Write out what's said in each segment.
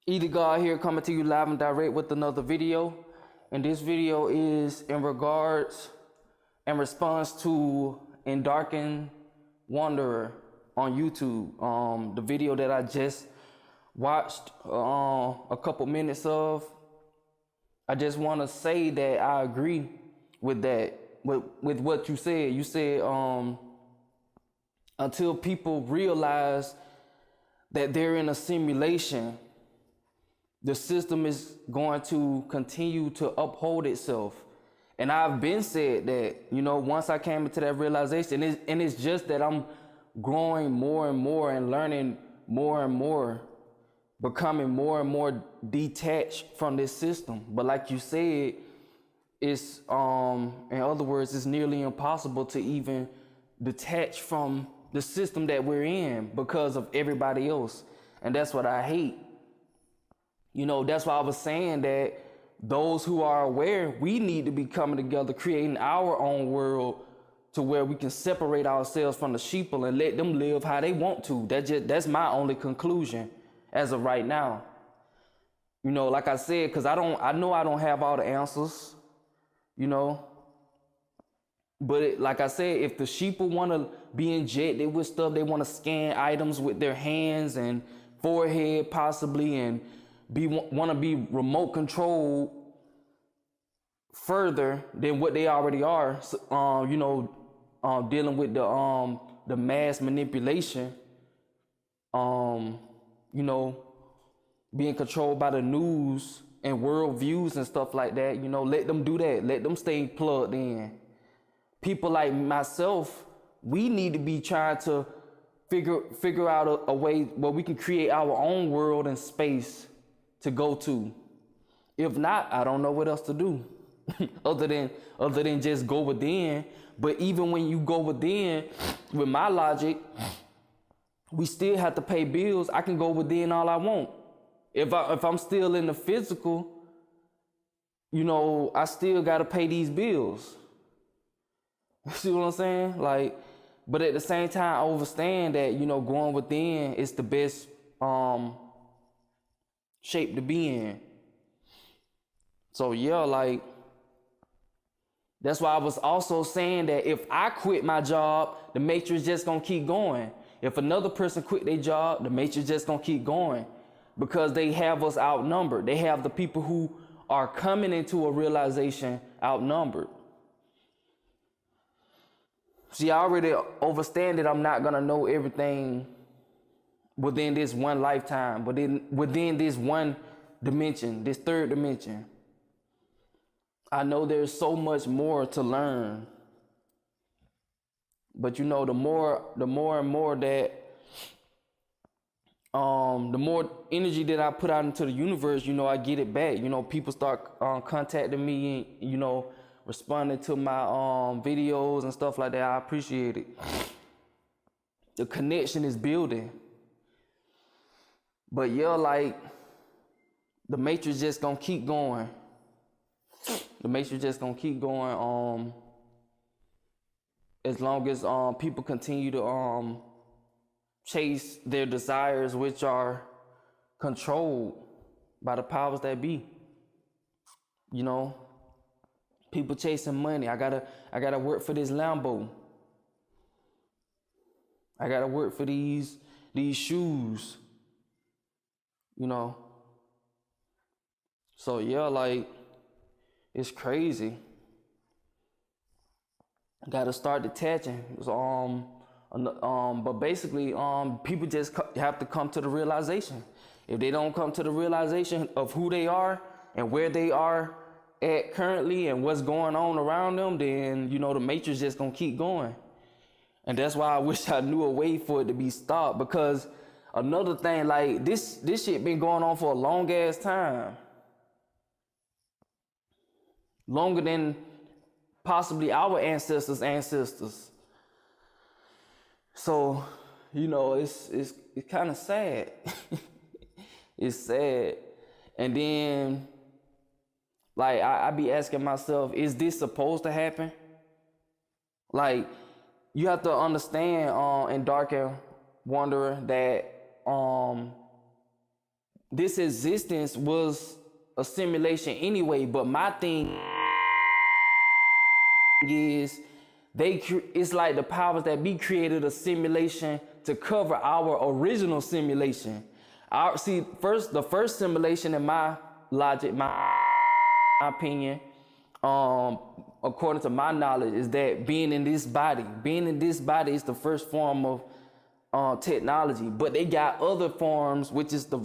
Either God here coming to you live and direct with another video. And this video is in regards and response to Endarkened Wanderer on YouTube. The video that I just watched a couple minutes of. I just want to say that I agree with that, with what you said. You said until people realize that they're in a simulation, the system is going to continue to uphold itself. And I've been said that, once I came into that realization, and it's just that I'm growing more and more and learning more and more, becoming more and more detached from this system. But like you said, it's in other words, it's nearly impossible to even detach from the system that we're in because of everybody else. And that's what I hate. That's why I was saying that those who are aware, we need to be coming together, creating our own world to where we can separate ourselves from the sheeple and let them live how they want to. That's my only conclusion as of right now. Like I said, because I know I don't have all the answers, But like I said, if the sheeple want to be injected with stuff, they want to scan items with their hands and forehead possibly, and want to be remote controlled further than what they already are, dealing with the mass manipulation, being controlled by the news and world views and stuff like that. Let them do that. Let them stay plugged in. People like myself, we need to be trying to figure out a way where we can create our own world and space to go to. If not, I don't know what else to do other than just go within. But even when you go within, with my logic, we still have to pay bills. I can go within all I want. If I'm still in the physical, I still got to pay these bills. See what I'm saying? But at the same time, I understand that, going within is the best shape to be in. So yeah, that's why I was also saying that if I quit my job, the matrix just gonna keep going. If another person quit their job, the matrix just gonna keep going, because they have us outnumbered. They have the people who are coming into a realization outnumbered. See, I already understand that I'm not gonna know everything within this one lifetime, but within this one dimension, this third dimension. I know there's so much more to learn. But the more and more that the more energy that I put out into the universe, I get it back. People start contacting me and, responding to my videos and stuff like that. I appreciate it. The connection is building. But yeah, the matrix just gonna keep going. The matrix just gonna keep going as long as people continue to chase their desires, which are controlled by the powers that be. People chasing money. I gotta work for this Lambo. I gotta work for these shoes. So yeah, it's crazy. Gotta start detaching. But basically, people just have to come to the realization. If they don't come to the realization of who they are and where they are at currently and what's going on around them, then the matrix just gonna keep going. And that's why I wish I knew a way for it to be stopped. Because another thing, this shit been going on for a long ass time. Longer than possibly our ancestors. So, it's kind of sad. It's sad. And then, I be asking myself, is this supposed to happen? You have to understand, Endarkened Wanderer, that this existence was a simulation anyway. But my thing is, it's like the powers that be created a simulation to cover our original simulation. The first simulation in my logic, my opinion, according to my knowledge, is that being in this body is the first form of technology. But they got other forms, which is the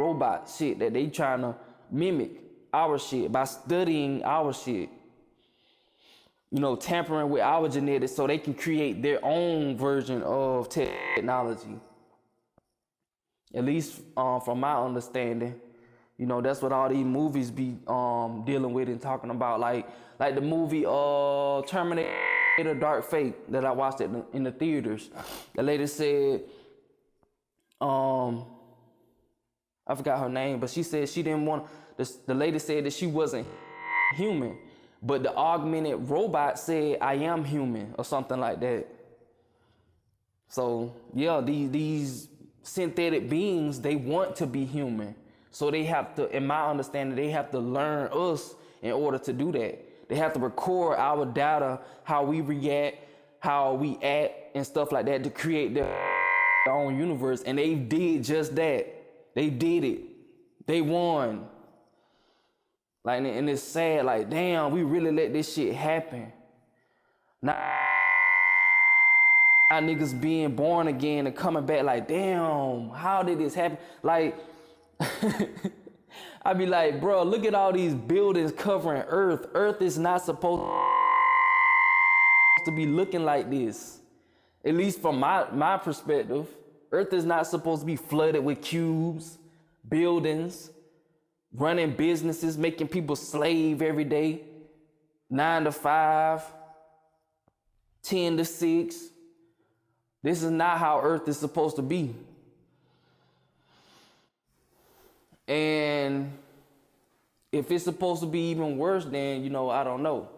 robot shit that they trying to mimic our shit by studying our shit. You know, tampering with our genetics so they can create their own version of technology. At least from my understanding. You know, that's what all these movies be dealing with and talking about. Like the movie Terminator Dark Fate that I watched in the theaters. The lady said, I forgot her name, but she said she didn't want, the lady said that she wasn't human. But the augmented robot said, I am human, or something like that. So, yeah, these synthetic beings, they want to be human. So they have to, in my understanding, they have to learn us in order to do that. They have to record our data, how we react, how we act, and stuff like that to create their own universe. And they did just that. They did it. They won. Like, and it's sad, like, damn, we really let this shit happen. Now niggas being born again and coming back like, damn, how did this happen? Like, I be like, bro, look at all these buildings covering Earth. Earth is not supposed to be looking like this. At least from my perspective. Earth is not supposed to be flooded with cubes, buildings, running businesses, making people slave every day, 9 to 5, 10 to 6. This is not how Earth is supposed to be. And if it's supposed to be even worse, then, you know, I don't know.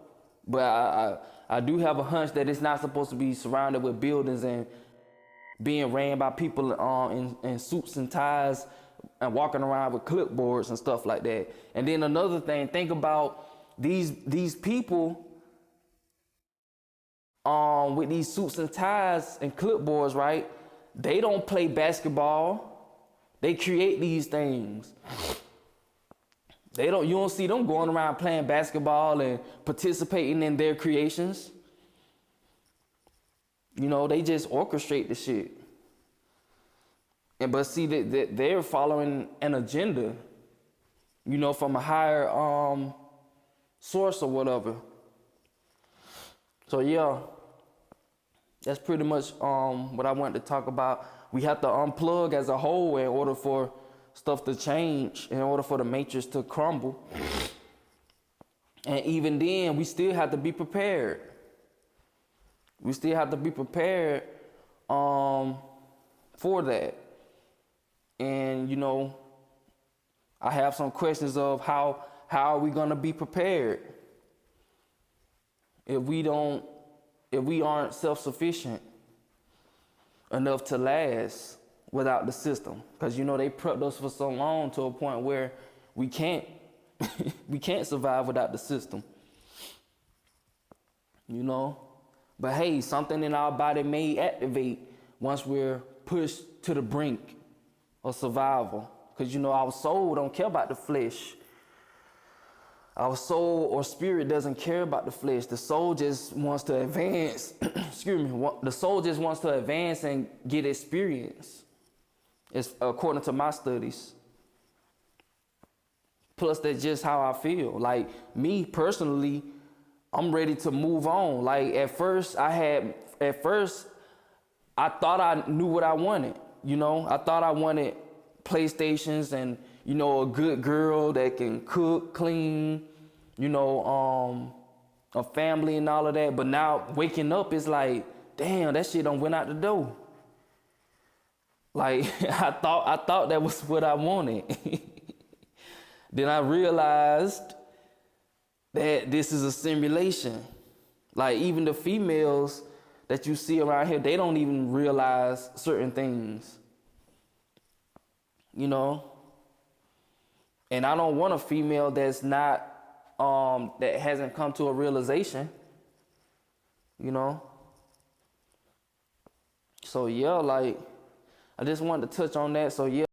But I do have a hunch that it's not supposed to be surrounded with buildings and being ran by people in suits and ties and walking around with clipboards and stuff like that. And then another thing, think about these people with these suits and ties and clipboards, right? They don't play basketball. They create these things. You don't see them going around playing basketball and participating in their creations. You know, they just orchestrate the shit. But see that they're following an agenda, you know, from a higher source or whatever. So yeah, that's pretty much what I wanted to talk about. We have to unplug as a whole in order for stuff to change, in order for the matrix to crumble. And even then, we still have to be prepared. We still have to be prepared for that. And, you know, I have some questions of how are we gonna be prepared if we aren't self-sufficient enough to last without the system? Because, you know, they prepped us for so long to a point where we can't survive without the system, you know. But hey, something in our body may activate once we're pushed to the brink of survival. Because, you know, our soul don't care about the flesh. Our soul or spirit doesn't care about the flesh. The soul just wants to advance. Excuse me. The soul just wants to advance and get experience. It's according to my studies. Plus, that's just how I feel. Like, me personally, I'm ready to move on. Like, at first, I thought I knew what I wanted. You know, I thought I wanted PlayStations and, you know, a good girl that can cook, clean, you know, a family and all of that. But now waking up is like, damn, that shit done went out the door. Like, I thought that was what I wanted. Then I realized that this is a simulation. Like, even the females that you see around here, they don't even realize certain things. you know. And I don't want a female that's not, that hasn't come to a realization, you know. So yeah, like, I just wanted to touch on that. So yeah.